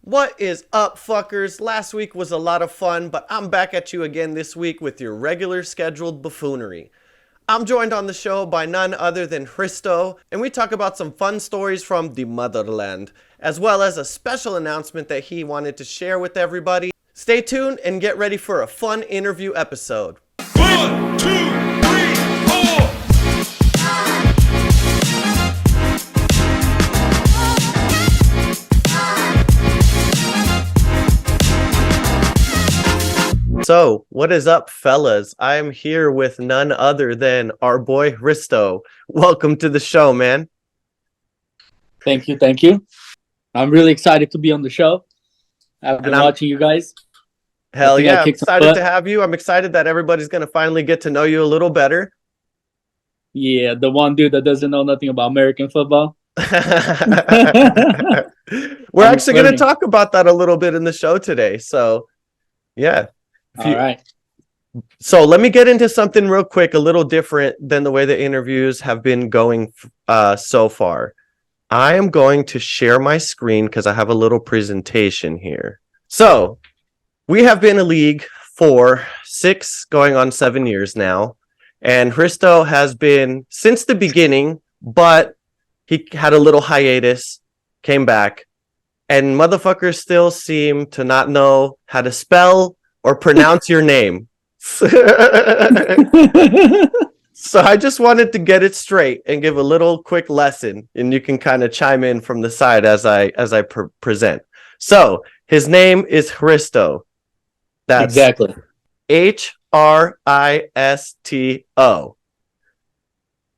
What is up, fuckers? Last week was a lot of fun, but I'm back at you again this week with your regular scheduled buffoonery. I'm joined on the show by none other than Christo, and we talk about some fun stories from the Motherland, as well as a special announcement that he wanted to share with everybody. Stay tuned and get ready for a fun interview episode. 1, 2, 3, 4. So, what is up, fellas? I'm here with none other than our boy Christo. Welcome to the show, man. Thank you. I'm really excited to be on the show. I've been watching you guys. Hell yeah, I'm excited to have you. I'm excited that everybody's going to finally get to know you a little better. Yeah, the one dude that doesn't know nothing about American football. We're actually going to talk about that a little bit in the show today. So, yeah. All right. So let me get into something real quick, a little different than the way the interviews have been going so far. I am going to share my screen because I have a little presentation here. So we have been a league for 6 going on 7 years now. And Christo has been since the beginning, but he had a little hiatus, came back, and motherfuckers still seem to not know how to spell or pronounce your name. So I just wanted to get it straight and give a little quick lesson, and you can kind of chime in from the side as I present. So his name is Christo. That's exactly Hristo.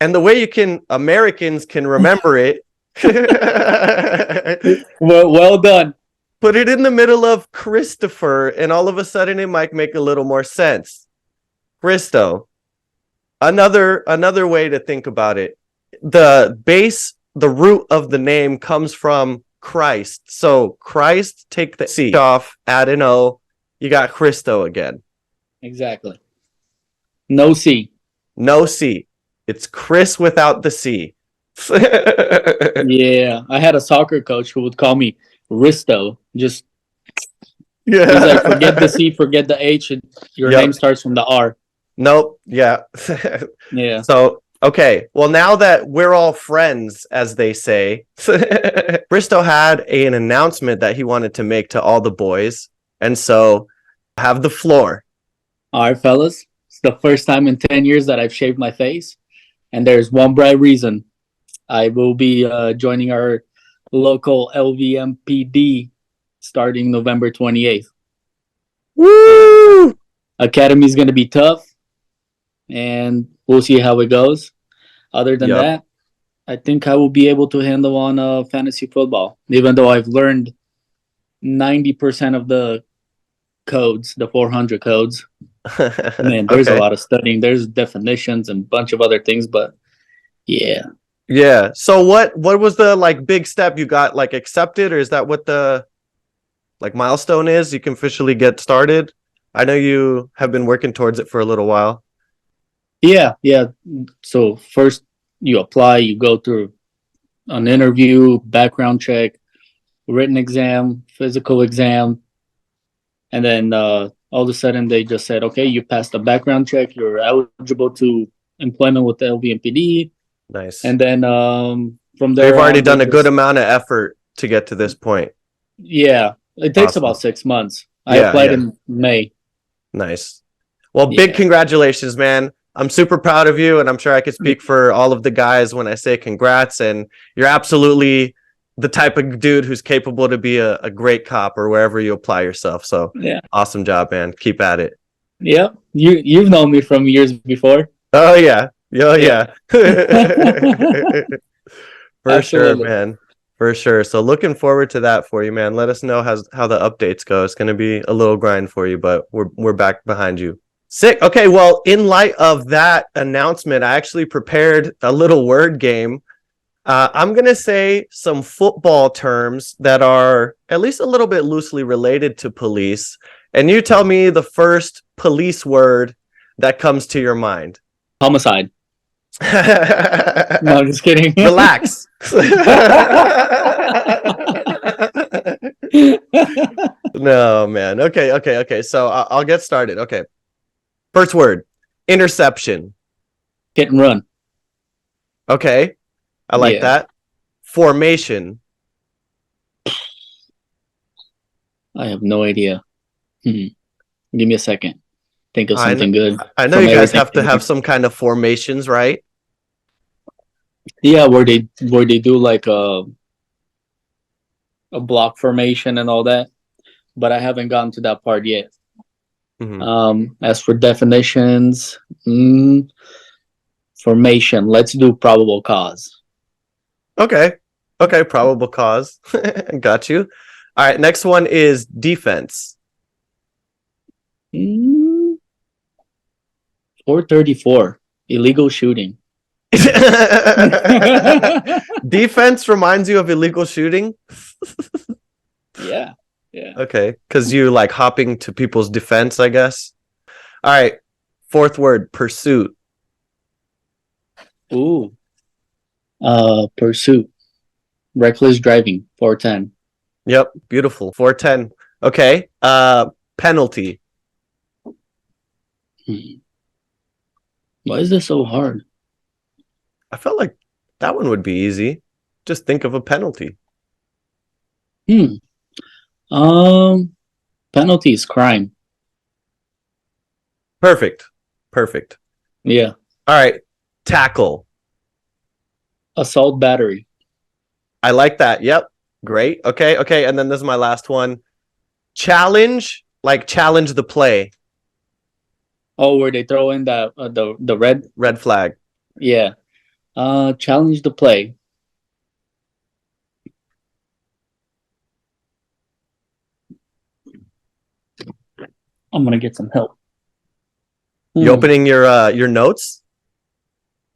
And the way Americans can remember it. well done. Put it in the middle of Christopher, and all of a sudden it might make a little more sense. Christo. Another way to think about it. The root of the name comes from Christ. So Christ, take the C off, add an O, you got Christo again. Exactly. No C. No C. It's Chris without the C. Yeah, I had a soccer coach who would call me Risto. He's like, forget the C, forget the H, and your name starts from the R. Nope. Yeah. Yeah. So, okay. Well, now that we're all friends, as they say, Bristow had an announcement that he wanted to make to all the boys. And so I have the floor. All right, fellas. It's the first time in 10 years that I've shaved my face. And there's one bright reason. I will be joining our local LVMPD starting November 28th. Woo! Academy's going to be tough, and we'll see how it goes. Other than that, I think I will be able to handle on fantasy football, even though I've learned 90% of the codes, the 400 codes. Man, there's a lot of studying. There's definitions and a bunch of other things, but yeah. Yeah. So what was the big step you got accepted, or is that what the milestone is? You can officially get started. I know you have been working towards it for a little while. Yeah. So first you apply, you go through an interview, background check, written exam, physical exam, and then all of a sudden they just said, okay, you passed the background check, you're eligible to employment with the LVMPD. Nice. And then from there, they've already done a good amount of effort to get to this point. Yeah, it takes about 6 months. I applied in May. Nice. Well, big congratulations, man. I'm super proud of you, and I'm sure I could speak for all of the guys when I say congrats. And you're absolutely the type of dude who's capable to be a great cop or wherever you apply yourself. So awesome job, man. Keep at it. Yeah, you've known me from years before. Oh yeah. Yeah. For sure, man. For sure. So looking forward to that for you, man. Let us know how the updates go. It's going to be a little grind for you, but we're back behind you. Sick. Okay, well, in light of that announcement, I actually prepared a little word game. I'm going to say some football terms that are at least a little bit loosely related to police, and you tell me the first police word that comes to your mind. Homicide. No, I'm just kidding. Relax. No, man. Okay. So I'll get started. Okay. First word, interception. Hit and run. Okay. I like Yeah. that. Formation. I have no idea. Give me a second. Think of I know, something good I know from you guys everything. have to have some kind of formations, right? Yeah, where they do like a block formation and all that, but I haven't gotten to that part yet. Mhm. As for definitions, formation. Let's do probable cause. Okay. Okay. Probable cause. Got you. All right. Next one is defense. 434. Illegal shooting. Defense reminds you of illegal shooting. Yeah. Yeah. Okay. Because you like hopping to people's defense, I guess. All right. Fourth word, pursuit. Ooh. Pursuit. Reckless driving. 410. Yep. Beautiful. 410. Okay. Penalty. Why is this so hard? I felt like that one would be easy. Just think of a penalty. Um, Penalty is crime. Perfect. Perfect. Yeah. All right. Tackle. Assault battery. I like that. Yep. Great. Okay. Okay. And then this is my last one. Challenge, like challenge the play. Oh, where they throw in the red. Red flag. Yeah. Challenge the play. I'm gonna get some help. You opening your notes?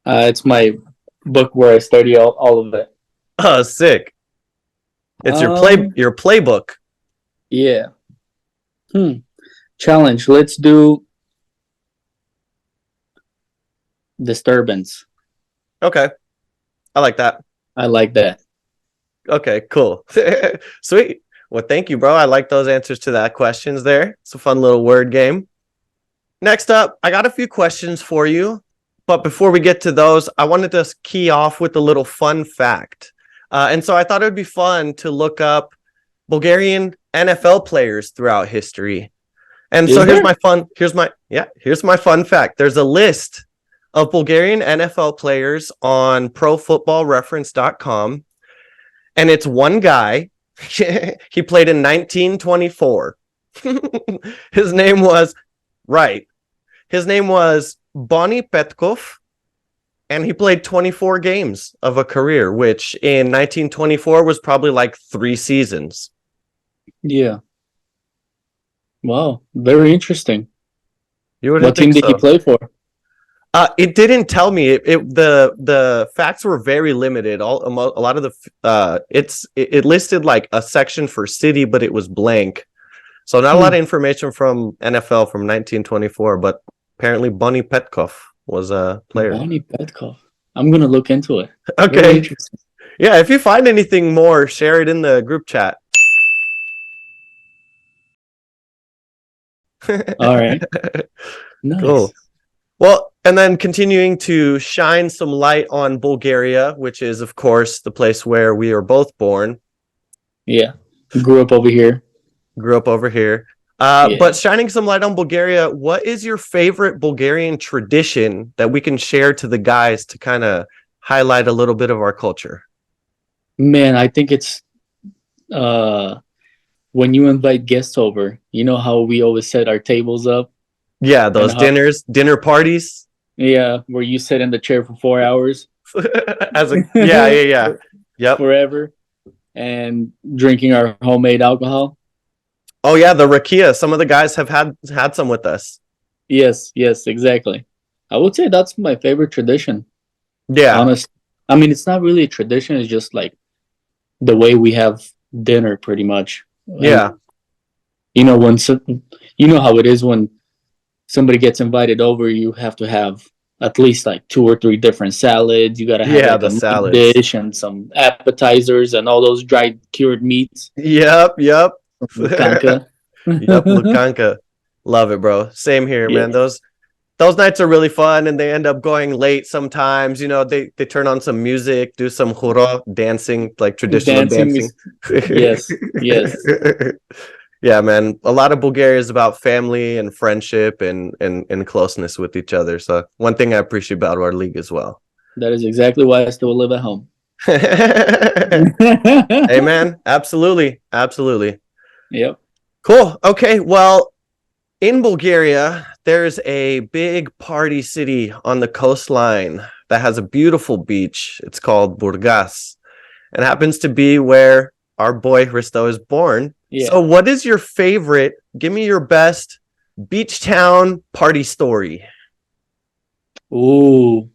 It's my book where I study all of it. Oh, sick. It's your playbook. Yeah. Challenge. Let's do disturbance. Okay. I like that. I like that. Okay, cool. Sweet. Well, thank you, bro. I like those answers to that questions there. It's a fun little word game. Next up, I got a few questions for you. But before we get to those, I wanted to key off with a little fun fact. And so I thought it would be fun to look up Bulgarian NFL players throughout history. And so here's my fun fact. There's a list of Bulgarian NFL players on profootballreference.com. And it's one guy. He played in 1924. His name was Bonnie Petkov, and he played 24 games of a career, which in 1924 was probably like 3 seasons. Yeah. Wow. Very interesting. You wouldn't What team think did he so. play for? It didn't tell me. The facts were very limited. A lot of the it listed like a section for city, but it was blank. So not a lot of information from NFL from 1924, but apparently Bonnie Petkov was a player. Bonnie Petkov. I'm gonna look into it. Very Okay. interesting. Yeah, if you find anything more, share it in the group chat. All right. Nice. Cool. Well, and then continuing to shine some light on Bulgaria, which is, of course, the place where we are both born. Yeah. Grew up over here. Grew up over here. Yeah. But shining some light on Bulgaria, what is your favorite Bulgarian tradition that we can share to the guys to kind of highlight a little bit of our culture? Man, I think it's when you invite guests over, you know how we always set our tables up? Yeah, those And how- dinner parties. Yeah, where you sit in the chair for 4 hours Yeah. Yep. forever and drinking our homemade alcohol. Oh yeah, the rakia. Some of the guys have had some with us. Yes, exactly. I would say that's my favorite tradition. Yeah. Honest. I mean, it's not really a tradition, it's just like the way we have dinner pretty much. Yeah. And, you know how it is when somebody gets invited over, you have to have at least like 2 or 3 different salads. You gotta have Yeah, like the a main salads. dish and some appetizers and all those dried cured meats. Yep, yep. Lukanka. Yep, Lukanka. Love it, bro. Same here, Yeah, man. Those nights are really fun and they end up going late sometimes. You know, they turn on some music, do some huro dancing, like traditional dancing dancing. is yes, yes. Yeah, man. A lot of Bulgaria is about family and friendship and closeness with each other. So one thing I appreciate about our league as well. That is exactly why I still live at home. Hey, man. Absolutely. Absolutely. Yep. Cool. Okay. Well, in Bulgaria, there's a big party city on the coastline that has a beautiful beach. It's called Burgas and happens to be where our boy Hristo is born. Yeah. So, what is your favorite? Give me your best beach town party story. Ooh.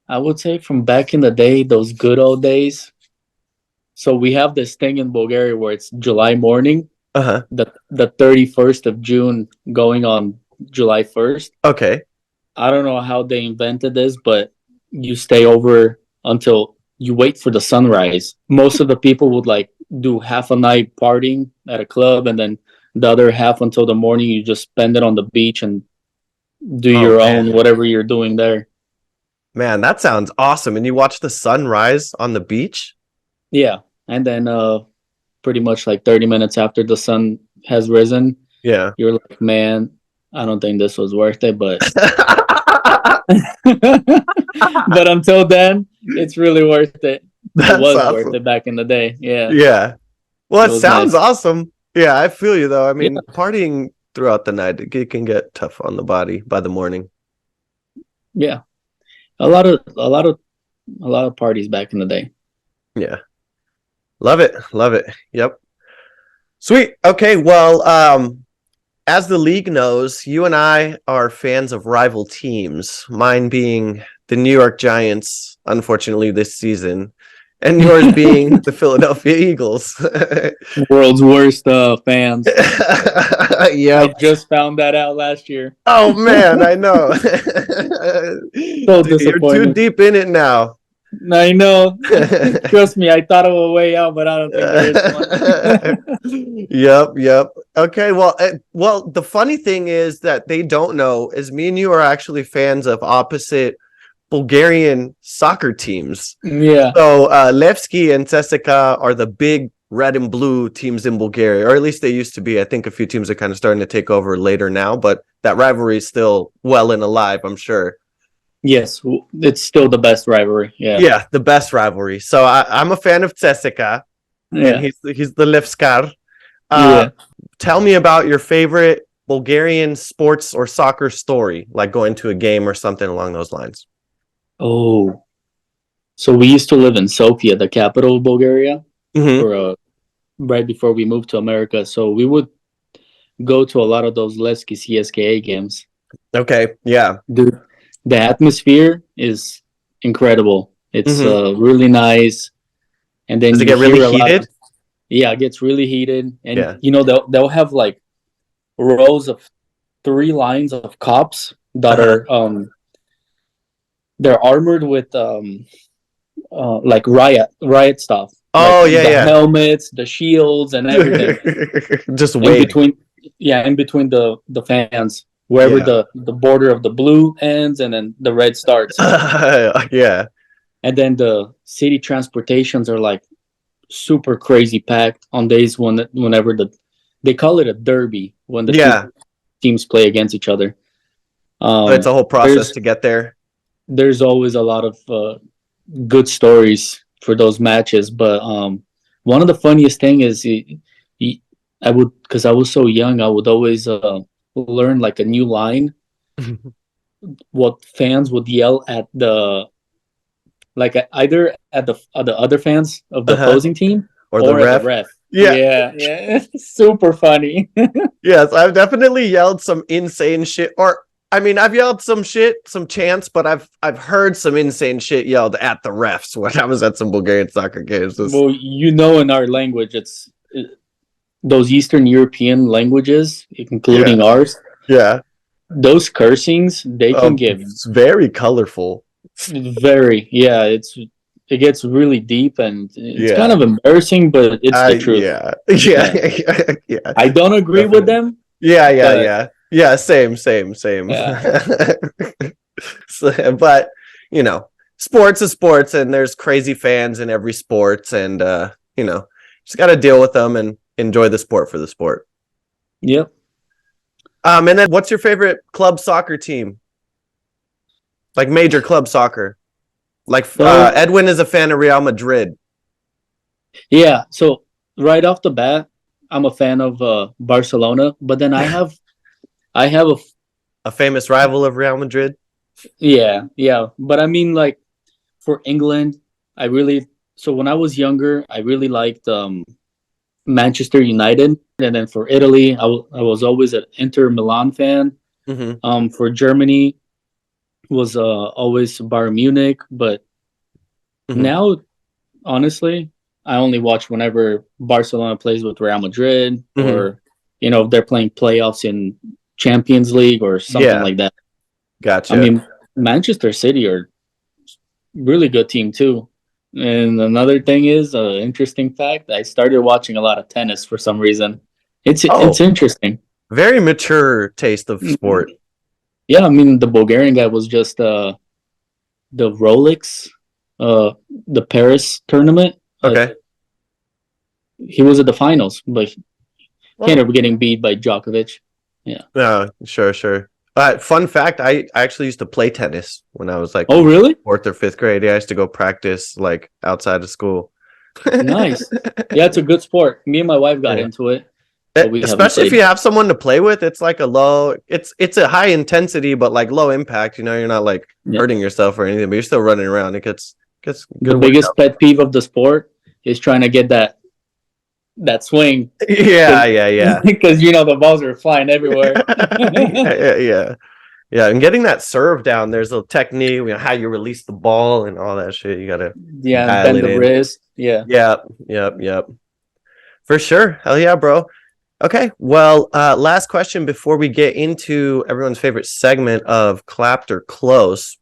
I would say from back in the day, those good old days. So we have this thing in Bulgaria where it's July morning, Uh huh. the 31st of June going on July 1st. Okay. I don't know how they invented this, but you stay over until you wait for the sunrise. Most of the people would like do half a night partying at a club and then the other half until the morning you just spend it on the beach and do Oh, your man. own whatever you're doing there. Man, that sounds awesome. And you watch the sunrise on the beach? Yeah. And then pretty much like 30 minutes after the sun has risen, Yeah. you're like, man, I don't think this was worth it, but but until then, it's really worth it. It That's was worth awesome. it back in the day. Yeah, Yeah. Well, it it was sounds nice. awesome. Yeah, I feel you though. I Yeah, mean, partying throughout the night, it can get tough on the body by the morning. yeah. A lot of parties back in the day. Yeah. Love it. Love it. Yep. Sweet. Okay. Well, as the league knows, you and I are fans of rival teams, mine being the New York Giants, unfortunately, this season, and yours being the Philadelphia Eagles. World's worst fans. I Yep. just found that out last year. Oh man, I know. So Dude, you're too disappointed. deep in it now. I know. Trust me, I thought of a way out, but I don't think there is one. Yep, yep. Okay, well, the funny thing is that they don't know is me and you are actually fans of opposite Bulgarian soccer teams. Yeah. So Levski and Cestica are the big red and blue teams in Bulgaria, or at least they used to be. I think a few teams are kind of starting to take over later now, but that rivalry is still well and alive, I'm sure. Yes, it's still the best rivalry. Yeah. Yeah, the best rivalry. So I'm a fan of Cestica, and Yeah. he's the Levskar. Yeah. Tell me about your favorite Bulgarian sports or soccer story, like going to a game or something along those lines. Oh, so we used to live in Sofia, the capital of Bulgaria, Mm-hmm. for right before we moved to America. So we would go to a lot of those Levski CSKA games. Okay, yeah. Dude, the atmosphere is incredible. It's Mm-hmm. really nice, and then Does it you get really hear a lot heated? of yeah, it gets really heated, and Yeah. they'll have like rows of 3 lines of cops that Uh-huh. are they're armored with like riot stuff, like Oh, yeah, the yeah. helmets, the shields, and everything Just in waiting. between. Yeah, in between the fans, wherever Yeah. the border of the blue ends and then the red starts, Yeah. and then the city transportations are like super crazy packed on days whenever they call it a derby when the two Yeah. teams play against each other. It's a whole process There's to get there. there's always a lot of good stories for those matches, but one of the funniest thing is I would, because I was so young, I would always learn like a new line what fans would yell at the like either at the other fans of the Uh-huh. opposing team Or the or at the ref. ref. Yeah. Yeah, super funny. Yes, I've definitely yelled some insane shit. Or I mean, I've yelled some shit, some chants, but I've heard some insane shit yelled at the refs when I was at some Bulgarian soccer games. Well, in our language, those Eastern European languages, Yeah, including ours. yeah. those cursings, they can get It's very colorful. very, yeah, it gets really deep and it's kind Yeah. of embarrassing, but it's the truth. Yeah. Yeah. Yeah. Yeah. I don't agree with Definitely. them, Yeah, yeah, but yeah. Yeah, same, same, same. yeah. But, sports is sports and there's crazy fans in every sports and just got to deal with them and enjoy the sport for the sport. Yep. And then what's your favorite club soccer team? Like major club soccer? Like So Edwin is a fan of Real Madrid. yeah, so right off the bat, I'm a fan of Barcelona, but then I have a A famous rival of Real Madrid. yeah, yeah, but I mean like for England, I really so when I was younger, I really liked Manchester United, and then for Italy, I was always an Inter Milan fan. Mm-hmm. For Germany, was always Bayern Munich, but Mm-hmm. now honestly, I only watch whenever Barcelona plays with Real Madrid, Mm-hmm. or if they're playing playoffs in Champions League or something Yeah, like that. I gotcha. mean, Manchester City are really good team too. And another thing is, interesting fact, I started watching a lot of tennis for some reason. It's Oh, interesting. very mature taste of Mhm. sport. Yeah, I mean the Bulgarian guy was just the Rolex, uh, the Paris tournament. Okay. He was at the finals, but he ended Oh, up getting beat by Djokovic. Yeah. no, sure, sure. Fun fact, I actually used to play tennis when I was like Oh, in really? fourth or fifth grade. Yeah, I used to go practice like outside of school. Nice. Yeah, it's a good sport. Me and my wife got Yeah. into it, but we haven't Especially if played. you have someone to play with, it's like it's a high intensity but like low impact. You're not like Yeah. hurting yourself or anything, but you're still running around. It gets The good biggest workout. pet peeve of the sport is trying to get that swing Yeah, yeah, yeah. because the balls are flying everywhere. Yeah, yeah, yeah. Yeah, and getting that serve down, there's a technique, how you release the ball and all that shit. You gotta Yeah, and dial bend it the in. wrist. Yeah. Yep, yep, yep. For sure. Hell yeah, bro. Okay. Well, last question before we get into everyone's favorite segment of clapped or close.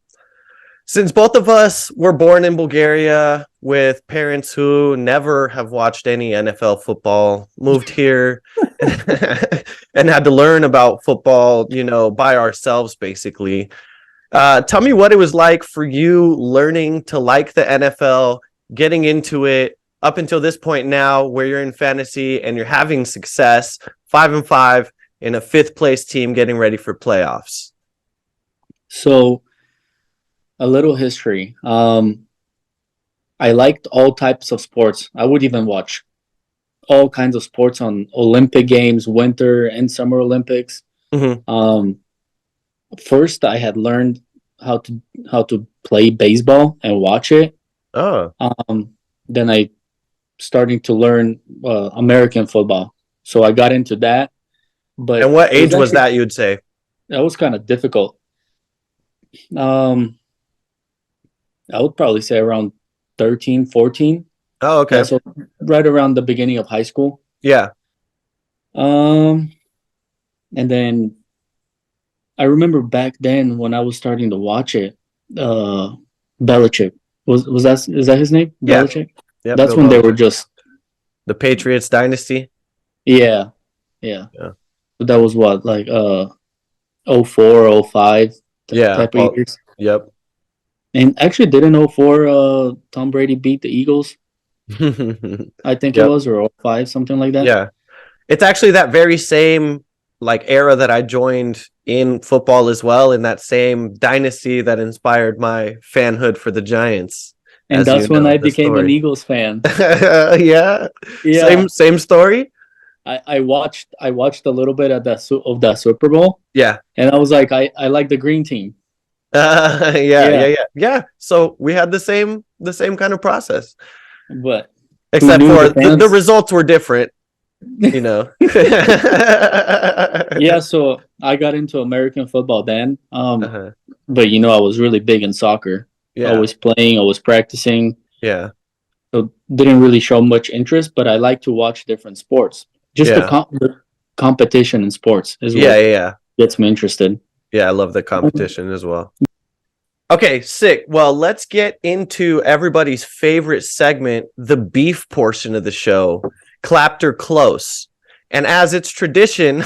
Since both of us were born in Bulgaria with parents who never have watched any NFL football, moved here and had to learn about football, by ourselves, basically. Tell me what it was like for you learning to like the NFL, getting into it up until this point now, where you're in fantasy and you're having success, 5-5 in a fifth place team, getting ready for playoffs. So a little history. I liked all types of sports. I would even watch all kinds of sports on Olympic Games, Winter and Summer Olympics. Mm-hmm. First, I had learned how to play baseball and watch it. Oh, Then I starting to learn American football, so I got into that. and But what it was age was actually that? You'd say? that was kind of difficult. Um, I would probably say around 13, 14. Oh, Yeah, okay. so right around the beginning of high school. Yeah. Um, and then I remember back then when I was starting to watch it, uh, Belichick was that is that his name? Yeah. Belichick. Yep. That's Bill when they were Belichick. just The Patriots dynasty. yeah, yeah. Yeah. But that was what like 04, 05 Yeah. type of years. Yep. And actually, didn't 04 Tom Brady beat the Eagles? I think it Yep. was or 05, something like that. Yeah. It's actually that very same like era that I joined in football as well, in that same dynasty that inspired my fanhood for the Giants, And as you that's when know I the became an story. Eagles fan. Yeah. Yeah, Same story. I watched a little bit of that Super Bowl, Yeah. and I was like, I like the green team. Yeah, yeah, Yeah, yeah. Yeah. So we had the same kind of process. but who Except knew for the the fans? results were different, you know. Yeah, so I got into American football then. Uh-huh. But I was really big in soccer. Yeah. Always playing, always practicing. Yeah. So didn't really show much interest, but I like to watch different sports. Just Yeah. the competition in sports is Yeah, what yeah, yeah. gets me interested. Yeah, I love the competition as well. Okay, sick. Well, let's get into everybody's favorite segment, the beef portion of the show, clapped or close. And as it's tradition,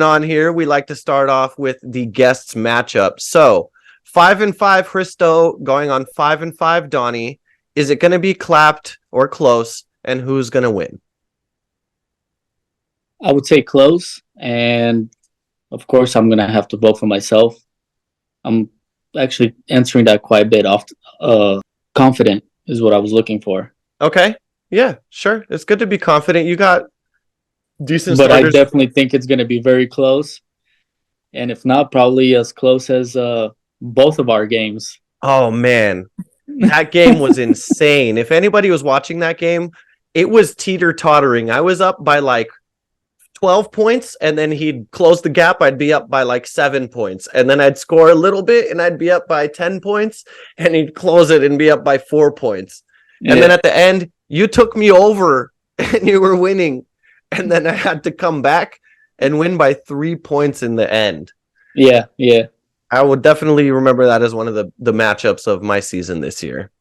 on here, we like to start off with the guests matchup. So 5-5 Christo going on 5-5 Donnie. Is it going to be clapped or close? And who's going to win? I would say close, and of course, I'm gonna have to vote for myself. I'm actually answering that quite a bit off. Confident is what I was looking for. Okay. Yeah, sure. It's good to be confident. You got decent But starters. I definitely think it's gonna be very close, and if not, probably as close as both of our games. Oh man, that game was insane. If anybody was watching that game, it was teeter-tottering. I was up by like 12 points, and then he'd close the gap. I'd be up by like 7 points, and then I'd score a little bit and I'd be up by 10 points, and he'd close it and be up by 4 points. Yeah. And then at the end, you took me over and you were winning, and then I had to come back and win by 3 points in the end. Yeah. I would definitely remember that as one of the matchups of my season this year.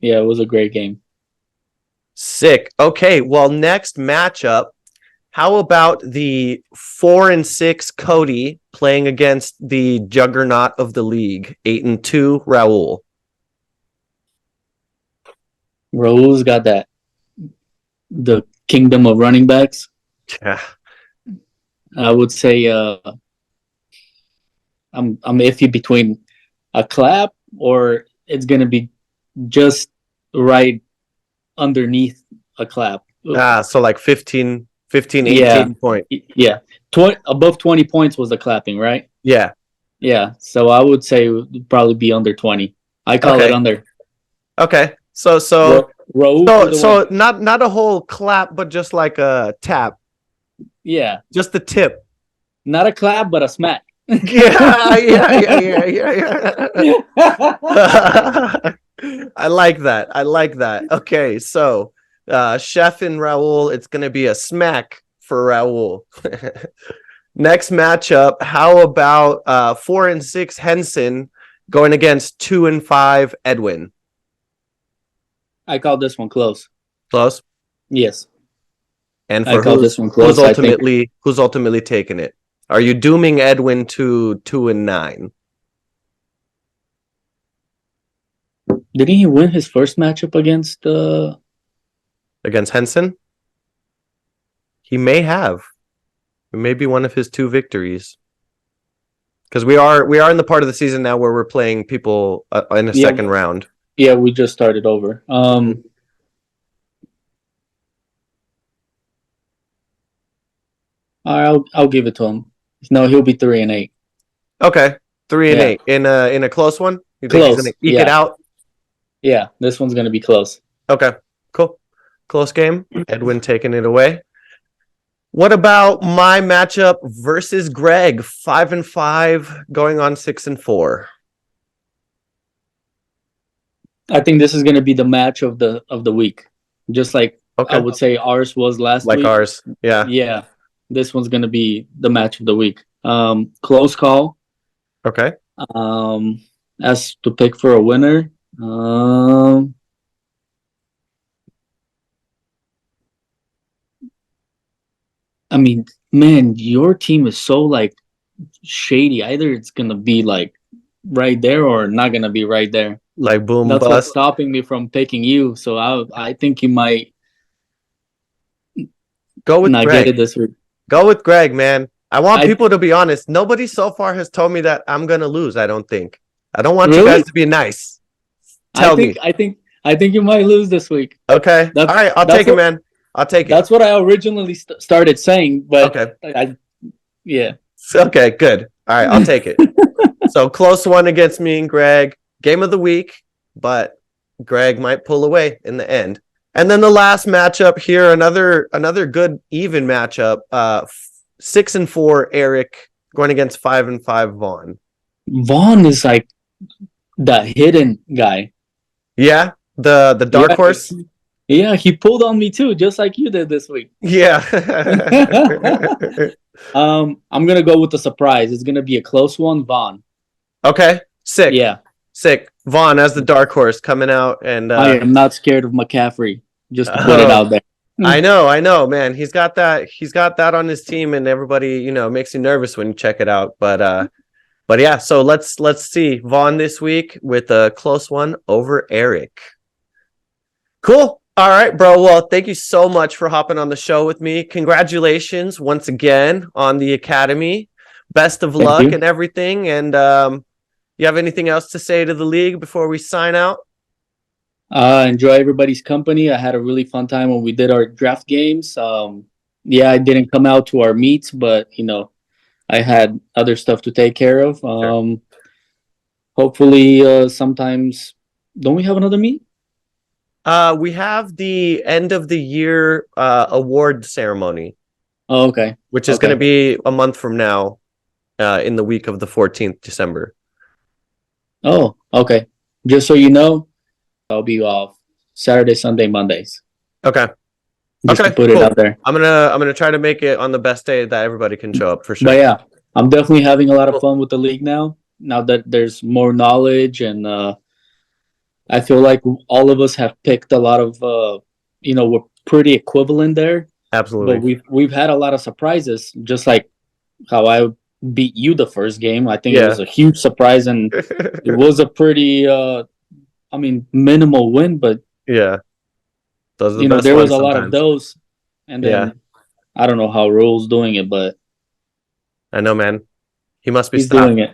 Yeah, it was a great game. Sick. Okay, well, next matchup. How about the 4-6 Cody playing against the juggernaut of the league, 8-2 Raul? Raul's got the kingdom of running backs. Yeah. I would say I'm iffy between a clap or it's gonna be just right underneath a clap. So like 15, 18 point. Yeah. Above 20 points was the clapping, right? Yeah. Yeah. So I would say it would probably be under 20. I call it under. Okay. So not a whole clap, but just like a tap. Yeah. Just the tip. Not a clap, but a smack. Yeah. I like that. Okay, so Chef and Raul, it's gonna be a smack for Raul. Next matchup, how about 4-6 Henson going against 2-5 Edwin? I call this one close. Close? Yes. And for this one close, who's ultimately taking it? Are you dooming Edwin to 2-9? Didn't he win his first matchup against Henson? He may have. It may be one of his 2 victories. Because we are in the part of the season now where we're playing people in a second round. Yeah, we just started over. All right, I'll give it to him. No, he'll be 3-8. Okay, 3-8 in a close one. You think he's gonna eke it out? Yeah, this one's gonna be close. Okay, cool. Close game. Edwin taking it away. What about my matchup versus Greg? 5-5 going on 6-4. I think this is gonna be the match of the week. Just like I would say ours was last week. Like ours. Yeah. Yeah. This one's gonna be the match of the week. Close call. Okay. As to pick for a winner. I mean, man, your team is so like shady. Either it's gonna be like right there or not gonna be right there. Like boom That's bust. what's stopping me from picking you. So I think you might go with not Greg. get it this week. Go with Greg, man. I want people to be honest. Nobody so far has told me that I'm gonna lose. I don't think. I don't want you guys to be nice. Tell me. I think you might lose this week. Okay. All right. I'll take it, man. I'll take it. That's what I originally started saying, but okay. Yeah. Okay. Good. All right. I'll take it. So close one against me and Greg. Game of the week, but Greg might pull away in the end. And then the last matchup here, another good even matchup. 6-4 Eric going against 5-5 Vaughn. Vaughn is like the hidden guy. Yeah, the dark horse. Yeah, he pulled on me too, just like you did this week. Yeah. I'm gonna go with the surprise. It's gonna be a close one, Vaughn. Okay. Sick. Yeah, Sick. Vaughn as the dark horse coming out and I am not scared of McCaffrey. Just to put it oh, out there. I know, man. He's got that on his team and everybody, makes you nervous when you check it out. But yeah, so let's see Vaughn this week with a close one over Eric. Cool. All right, bro. Well, thank you so much for hopping on the show with me. Congratulations once again on the academy. Best of Thank luck you. and everything. And you have anything else to say to the league before we sign out? Enjoy everybody's company. I had a really fun time when we did our draft games. Yeah, I didn't come out to our meets, but I had other stuff to take care of. Sure. Hopefully, sometimes don't we have another meet? We have the end of the year award ceremony, Oh, okay. which is Okay. going to be a month from now, in the week of the 14th December. Oh, okay. Just so you know, I'll be off Saturday, Sunday, Mondays. Okay. Just Okay, to put it cool. out there. I'm gonna try to make it on the best day that everybody can show up for sure. But yeah, I'm definitely having a lot of Cool. fun with the league now. Now that there's more knowledge, and I feel like all of us have picked a lot of, we're pretty equivalent there. But Absolutely. we've had a lot of surprises, just like how I beat you the first game. I think it Yeah. was a huge surprise, and it was a pretty, minimal win. But Yeah. Those are the best there was ones a lot of sometimes. those, and then Yeah. I don't know how Rule's doing it, but I know, man. He must be he's stopped. doing it.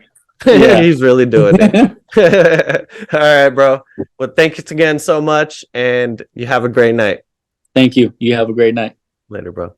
Yeah. He's really doing it. All right, bro. Well, thank you again so much, and you have a great night. Thank you. You have a great night. Later, bro.